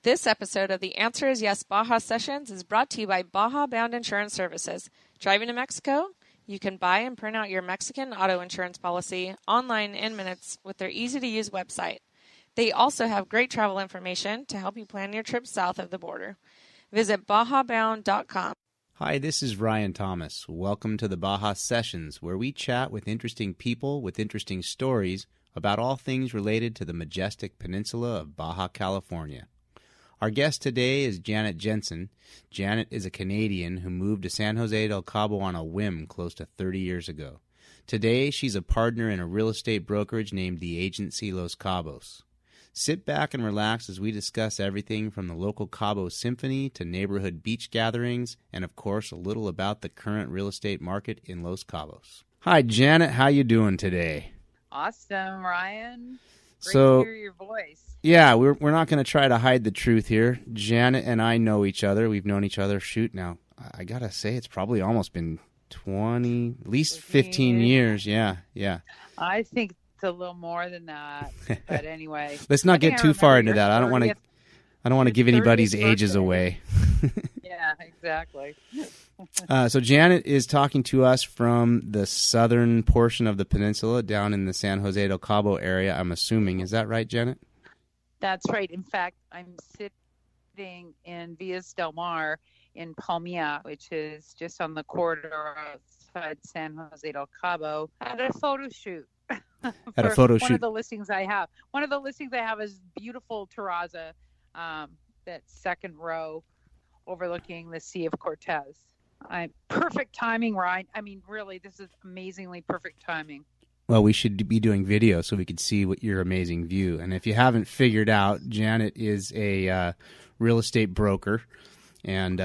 This episode of the Answer is Yes Baja Sessions is brought to you by Baja Bound Insurance Services. Driving to Mexico? You can buy and print out your Mexican auto insurance policy online in minutes with their easy-to-use website. They also have great travel information to help you plan your trip south of the border. Visit bajabound.com. Hi, this is Ryan Thomas. Welcome to the Baja Sessions, where we chat with interesting people with interesting stories about all things related to the majestic peninsula of Baja California. Our guest today is Janet Jensen. Janet is a Canadian who moved to San Jose Del Cabo on a whim close to 30 years ago. Today, she's a partner in a real estate brokerage named the Agency Los Cabos. Sit back and relax as we discuss everything from the Local Cabo Symphony to neighborhood beach gatherings, and of course, a little about the current real estate market in Los Cabos. Hi, Janet. How you doing today? Awesome, Ryan. Great So, to hear your voice. Yeah, we're not going to try to hide the truth here. Janet and I know each other. We've known each other, now, I got to say, it's probably almost been 20, at least 15 years. Yeah. I think it's a little more than that. But anyway. Let's not get too far into that. I don't want to give anybody's ages away. Yeah, exactly. So Janet is talking to us from the southern portion of the peninsula down in the San Jose del Cabo area, I'm assuming. Is that right, Janet? That's right. In fact, I'm sitting in Villas del Mar in Palmilla, which is just on the corridor outside San Jose del Cabo, at a photo shoot. One of the listings I have. One of the listings I have is beautiful terraza, that second row overlooking the Sea of Cortez. Perfect timing, Ryan. I mean, really, this is amazingly perfect timing. Well, we should be doing video so we could see what your amazing view. And if you haven't figured out, Janet is a real estate broker. And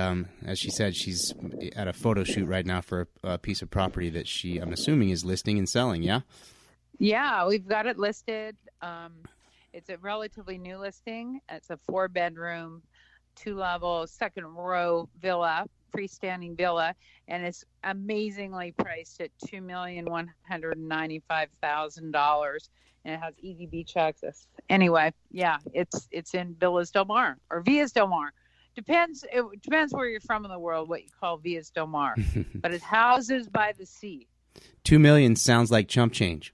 as she said, she's at a photo shoot right now for a piece of property that I'm assuming, is listing and selling, yeah? Yeah, we've got it listed. It's a relatively new listing. It's a 4-bedroom, 2-level, second row villa, freestanding villa, and it's amazingly priced at $2,195,000, and it has easy beach access. Anyway, yeah, it's in Villas del Mar or Villas del Mar. It depends where you're from in the world what you call Villas del Mar, but it's houses by the sea. $2 million sounds like chump change.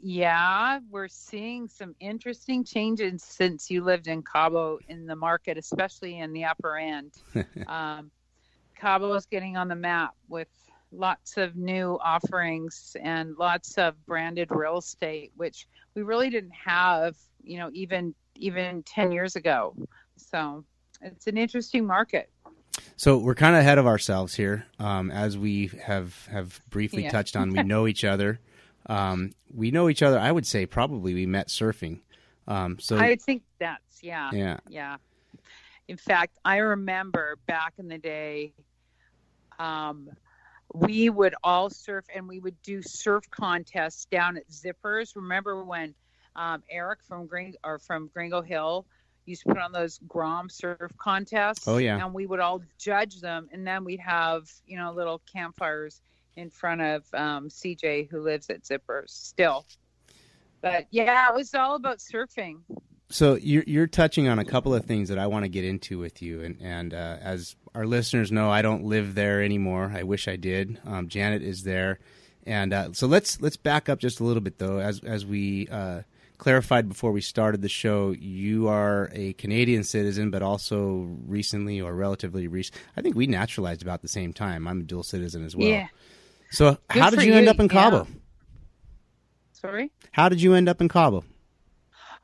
Yeah, we're seeing some interesting changes since you lived in Cabo in the market, especially in the upper end. Cabo is getting on the map with lots of new offerings and lots of branded real estate, which we really didn't have, even 10 years ago. So it's an interesting market. So we're kind of ahead of ourselves here. As we have briefly touched on, we know each other. I would say probably we met surfing. So I think that's, yeah. In fact, I remember back in the day, we would all surf and we would do surf contests down at Zippers. Remember when Eric from Gringo Hill used to put on those Grom surf contests? Oh, yeah. And we would all judge them, and then we'd have, little campfires in front of CJ, who lives at Zippers still. But yeah, it was all about surfing. So you're touching on a couple of things that I want to get into with you, and as our listeners know, I don't live there anymore. I wish I did. Janet is there, and so let's back up just a little bit though. As we clarified before we started the show, you are a Canadian citizen, but also recently or relatively recent. I think we naturalized about the same time. I'm a dual citizen as well. Yeah. So how did you end up in Cabo? Yeah. Sorry? How did you end up in Cabo?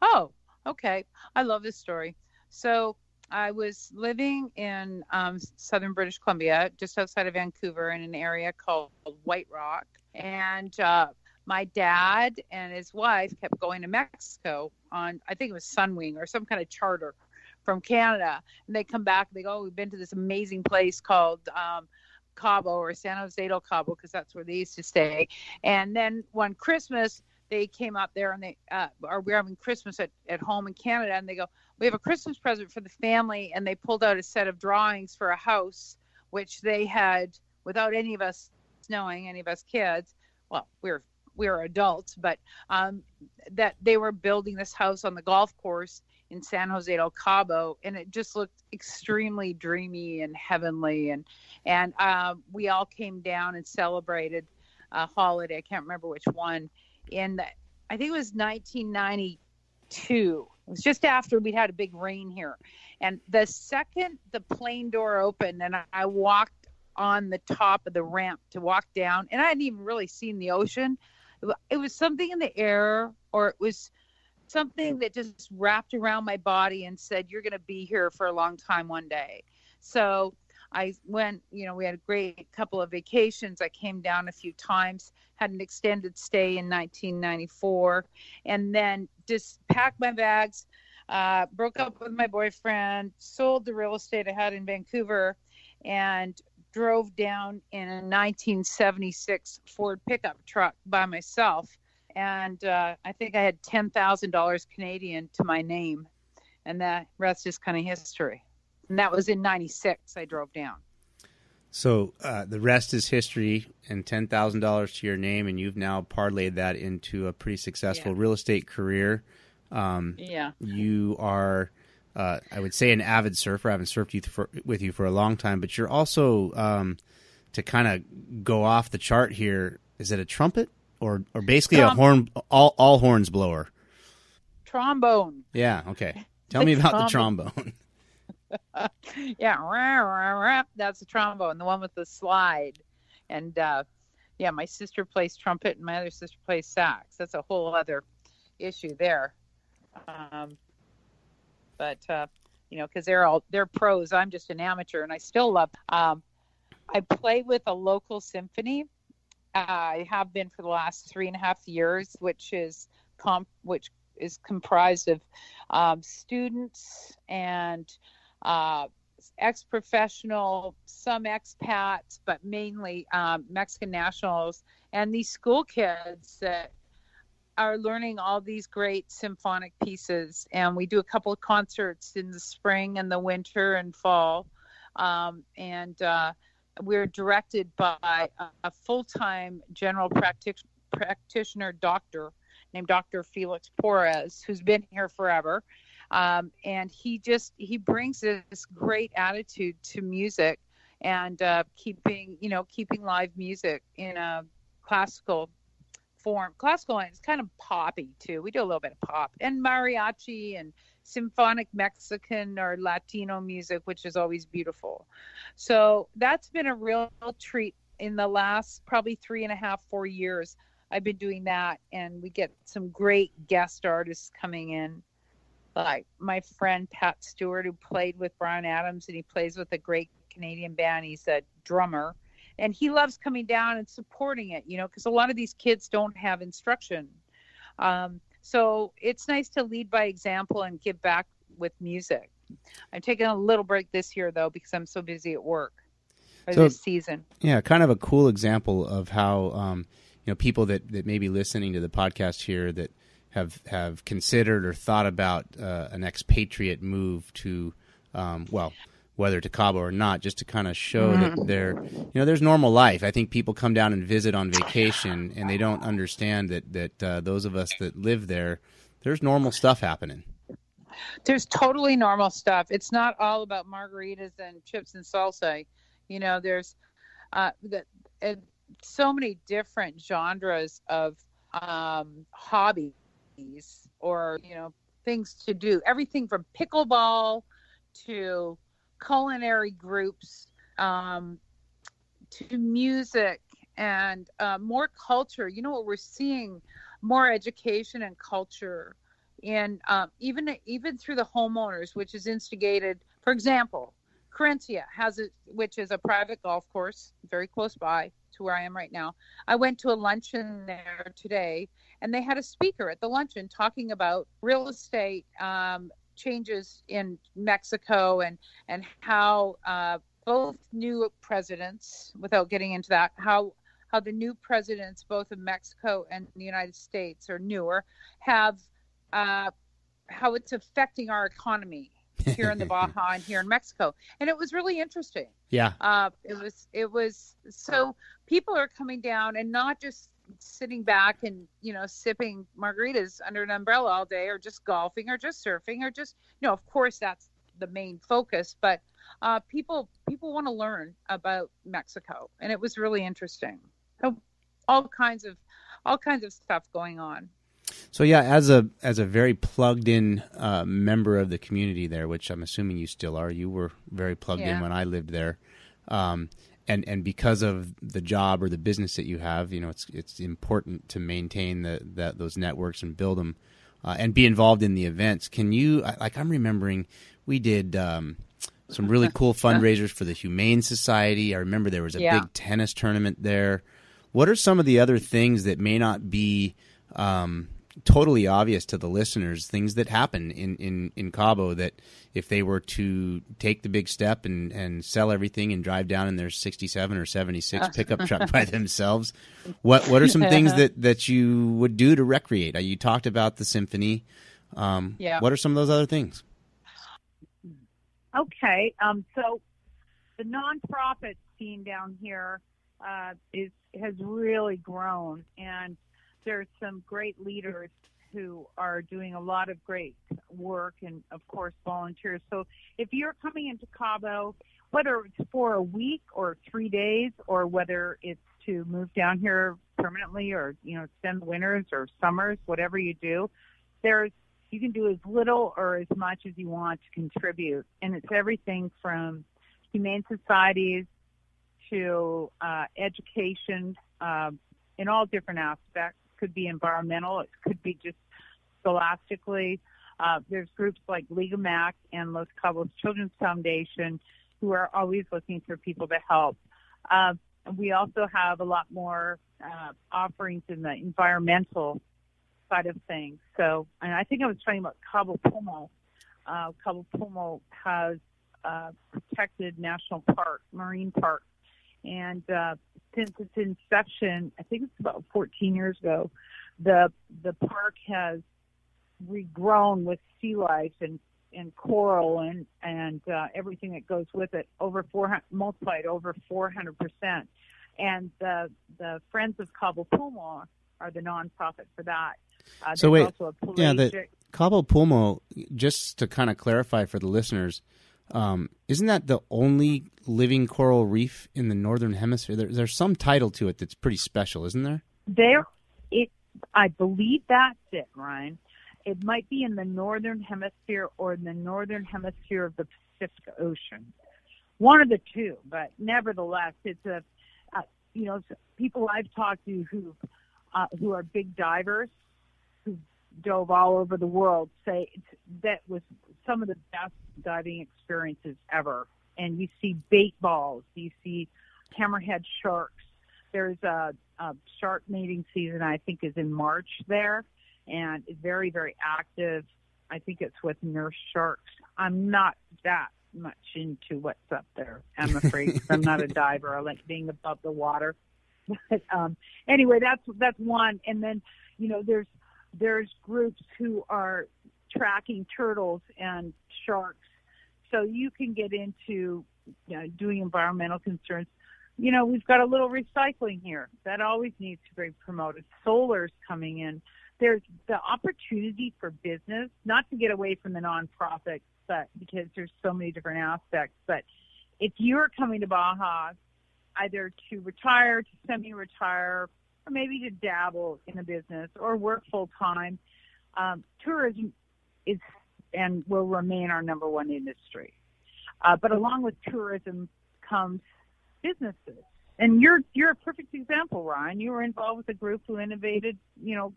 Oh, okay. I love this story. So I was living in southern British Columbia, just outside of Vancouver, in an area called White Rock. And my dad and his wife kept going to Mexico on, I think it was Sunwing or some kind of charter from Canada. And they come back and they go, oh, we've been to this amazing place called Cabo or San Jose del Cabo, because that's where they used to stay. And then one Christmas, they came up there and we're having Christmas at home in Canada, and they go, we have a Christmas present for the family. And they pulled out a set of drawings for a house, which they had, without any of us knowing, any of us kids, well, we were adults, but that they were building this house on the golf course in San Jose Del Cabo, and it just looked extremely dreamy and heavenly. And we all came down and celebrated a holiday. I can't remember which one. I think it was 1992. It was just after we'd had a big rain here. And the second the plane door opened and I walked on the top of the ramp to walk down, and I hadn't even really seen the ocean. It was something in the air, or it was something that just wrapped around my body and said, you're going to be here for a long time one day. So I went, we had a great couple of vacations. I came down a few times, had an extended stay in 1994, and then just packed my bags, broke up with my boyfriend, sold the real estate I had in Vancouver, and drove down in a 1976 Ford pickup truck by myself. And I think I had $10,000 Canadian to my name. And the rest is kind of history. And that was in 96 I drove down. So the rest is history, and $10,000 to your name, and you've now parlayed that into a pretty successful real estate career. You are, I would say, an avid surfer. I haven't surfed with you for a long time, but you're also, to kind of go off the chart here, is it a trumpet? Or basically a horn, all horns blower. Trombone. Yeah, okay. Tell me about the trombone. Yeah, that's the trombone, the one with the slide. And my sister plays trumpet and my other sister plays sax. That's a whole other issue there. But because they're pros. I'm just an amateur, and I still love. I play with a local symphony. I have been for the last 3.5 years, which is comprised of students and ex-professional, some expats, but mainly Mexican nationals, and these school kids that are learning all these great symphonic pieces. And we do a couple of concerts in the spring and the winter and fall, we're directed by a full-time general practitioner doctor named Dr. Felix Porres, who's been here forever. And he brings this great attitude to music and keeping live music in a classical form. Classical, and it's kind of poppy too. We do a little bit of pop and mariachi and symphonic Mexican or Latino music, which is always beautiful. So that's been a real treat in the last probably 3.5, 4 years. I've been doing that, and we get some great guest artists coming in, like my friend Pat Stewart, who played with Bryan Adams, and he plays with a great Canadian band. He's a drummer, and he loves coming down and supporting it, because a lot of these kids don't have instruction. So it's nice to lead by example and give back with music. I'm taking a little break this year, though, because I'm so busy at work this season. Yeah, kind of a cool example of how people that may be listening to the podcast here that have considered or thought about an expatriate move to, whether to Cabo or not, just to kind of show that there's normal life. I think people come down and visit on vacation, and they don't understand that those of us that live there, there's normal stuff happening. There's totally normal stuff. It's not all about margaritas and chips and salsa. There's so many different genres of hobbies or, things to do. Everything from pickleball to culinary groups, to music and more culture. What we're seeing, more education and culture, and even through the homeowners, which is instigated. For example, Carencia has it, which is a private golf course very close by to where I am right now. I went to a luncheon there today, and they had a speaker at the luncheon talking about real estate changes in Mexico and how both new presidents, without getting into that, how the new presidents, both of Mexico and the United States, or newer, have how it's affecting our economy here in the Baja and here in Mexico. And it was really interesting. Yeah. It was so people are coming down, and not just sitting back and, sipping margaritas under an umbrella all day, or just golfing, or just surfing, or just, of course that's the main focus, but people want to learn about Mexico, and it was really interesting. So all kinds of stuff going on. So yeah, as a very plugged in member of the community there, which I'm assuming you still are, you were very plugged in when I lived there. And because of the job or the business that you have, it's important to maintain those networks and build them, and be involved in the events. Can you, I'm remembering we did some really cool fundraisers for the Humane Society. I remember there was a big tennis tournament there. What are some of the other things that may not be totally obvious to the listeners, things that happen in Cabo that if they were to take the big step and sell everything and drive down in their 67 or 76 pickup truck by themselves, what are some things that you would do to recreate? You talked about the symphony. What are some of those other things? Okay. So the nonprofit scene down here has really grown, and there's some great leaders who are doing a lot of great work, and of course volunteers. So if you're coming into Cabo, whether it's for a week or 3 days, or whether it's to move down here permanently, or spend winters or summers, whatever you do, you can do as little or as much as you want to contribute, and it's everything from humane societies to education in all different aspects. Could be environmental, it could be just scholastically. There's groups like Liga Mac and Los Cabos Children's Foundation who are always looking for people to help. We also have a lot more offerings in the environmental side of things. So, and I think I was talking about Cabo Pulmo. Cabo Pulmo has protected national park, marine park, and since its inception, I think it's about 14 years ago, the park has regrown with sea life and coral and everything that goes with it, multiplied over 400%. And the Friends of Cabo Pulmo are the nonprofit for that. So wait, the Cabo Pulmo, just to kind of clarify for the listeners, isn't that the only living coral reef in the northern hemisphere? There's some title to it that's pretty special, isn't there? I believe that's it, Ryan. It might be in the northern hemisphere or in the northern hemisphere of the Pacific Ocean, one of the two. But nevertheless, it's people I've talked to who are big divers, who dove all over the world, say that was some of the best diving experiences ever. And you see bait balls, you see hammerhead sharks. There's a shark mating season, I think, is in March there, and it's very, very active. I think it's with nurse sharks. I'm not that much into what's up there, I'm afraid, 'cause I'm not a diver. I like being above the water. But anyway, that's one. And then, there's groups who are tracking turtles and sharks. So you can get into doing environmental concerns. We've got a little recycling here. That always needs to be promoted. Solar's coming in. There's the opportunity for business, not to get away from the nonprofit, but because there's so many different aspects. But if you're coming to Baja, either to retire, to semi-retire, or maybe to dabble in a business or work full-time, tourism is and will remain our number one industry. But along with tourism comes businesses. And you're a perfect example, Ryan. You were involved with a group who innovated,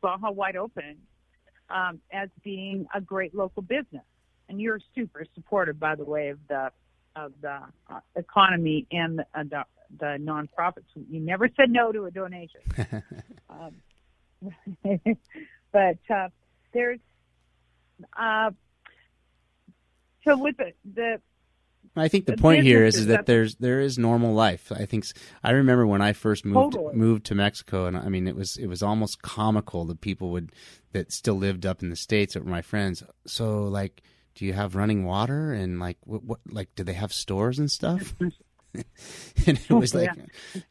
Baja Wide Open as being a great local business. And you're super supportive, by the way, of the economy and the nonprofits. You never said no to a donation. But there's so with the I think the point here is that there is normal life. I remember when I first moved to Mexico, and I mean it was almost comical the people that still lived up in the States that were my friends. So do you have running water and what do they have stores and stuff? And it was like,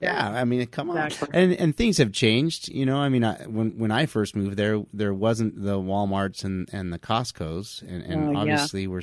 Yeah. I mean, come on. Exactly. And things have changed, you know. I mean, when I first moved there wasn't the Walmarts and the Costcos, and Yeah. obviously we're